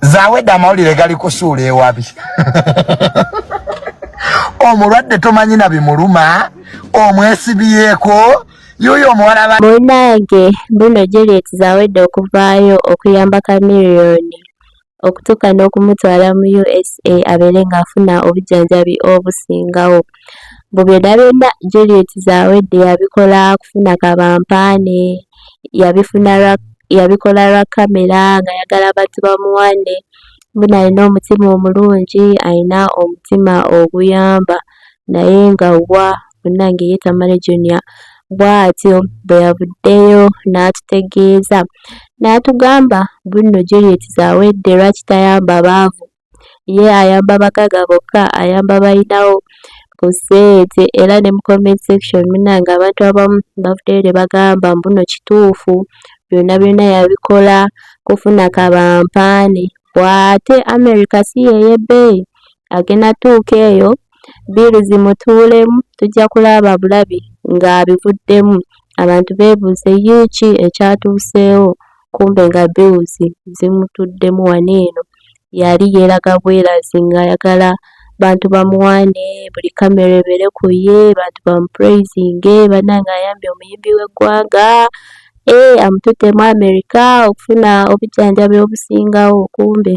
Zawedde amawulire gali kusuula ewabi. Omulwadde tomanyi na bimuluma, omwesibyeko, yoyo omuwala Munnange buno Juliet Zawedde okuvaayo okuyamba Chameleone okutuuka n'okumutwala mu USA abeere ng'afuna obujjanjabi obusingawo. Mu byonna byonna Juliet Zawedde yabikola kufuna kabampaane, yabikola lwa kamera ng'ayagala abantu bamuwane. Mbona alina omutima omulungi, alina omutima oguyamba naye nga munnange ye Tamale Junior bw'atyo bwe yavuddeyo n'atutegeeza n'atugamba buno Juliet Zawedde lwaki tayamba baavu, ye ayamba bagaga bokka, ayamba balinawo ku ssente. Era ne mu comment section munnange abantu abamu bavuddeyo ne bagamba buno kituufu, byonna byonna yabikola kufuna kabampaane. Bw'ate America si yeyebbeeyi, agenda tuuka eyo biiru zimutuulemu, tujja kulaba bulabi ng'abivuddemu. Abantu beebuuze yuki ekyatuuseewo, kumbe nga biiruzi zimutuddemu wano eno. Yali yeeraga bwerazi ng'ayagala bantu bamuwane, buli kamera ebeere ku ye, bantu bamupraising, bannange ayambye omuyimbi w'eggwanga, amututte mu America okufuna obujjanjabi obusingawo, kumbe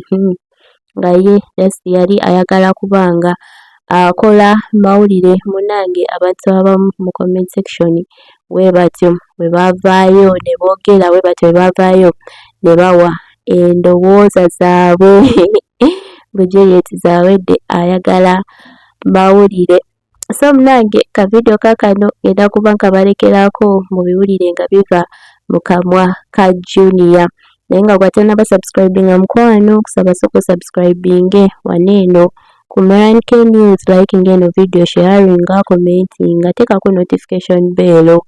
nga ye yali ayagala kubanga akola mawulire. Munnange abantu abamu mu comment section bwe batyo bwe bavaayo ne boogera, bwe batyo bwe bavaayo ne bawa endowooza zaabwe. Bwe Juliet Zawedde ayagala mawulire. So munnange ka video kakano ngenda kuba nkabalekerako mu biwulire nga biva mu kamwa ka Junior. Naye nga gwatanaba subscribinga mukwano kusaba soko subscribinge waneeno ku Marank News, liking eno video, sharinga, commenting, teekako notification bell.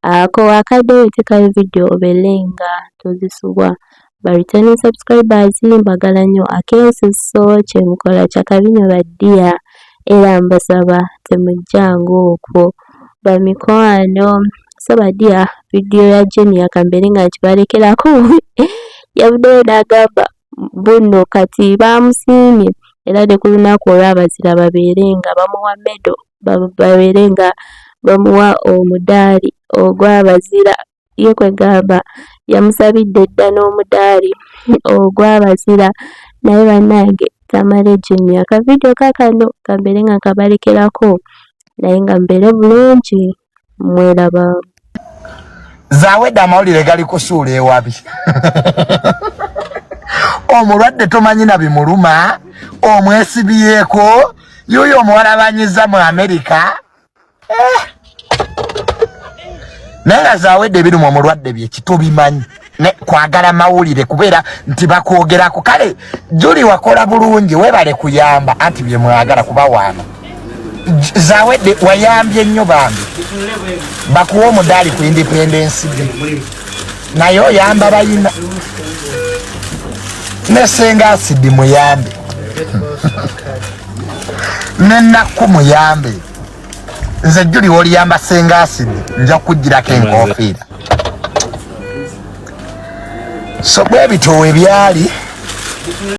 Ako akadde teekayo video obelenga tozisubwa. Ba returning subscribers mbagala nnyo akensuso kyemukola kyakabinyo baddiya era mbasaba temujjangu okwo bamikwano. So baddiya video ya Junior kambeere nga nkibalekerako yavuddeyo n'agamba buno kati bamusiimye era ne ku lunaku olw'abazira babeere nga bamuwa medal, babeere nga bamuwa omudaali ogw'abazira. Ye kwegamba yamusabidde dda n'omudaali ogw'abazira. Naye bannange Tamale Junior ka video kakano kambeere nga nkabalekerako naye nga mbeere bulungi, mweraba. Zawedde amawulire gali kusuula ewabi. Omulwadde tomanyi na bimuluma, omwesibyeko, yoyo omuwala banyiza mu America. Naye nga Zawedde ebiruma omulwadde bye kitubimanyi kwagala mawulire kubeera nti bakwogerako. Kale Juli wakola bulungi, webale kuyamba anti bye mwagala kuba wano. Zawedde wayambye nnyo bambi bakuwa omudaali ku independence naye oyamba bayina ne Senga Asidi muyambe ne Nakku muyambe. Nze Juli oliyamba Senga Asidi nja kugirako enkofiira. So bwe bitoowe byali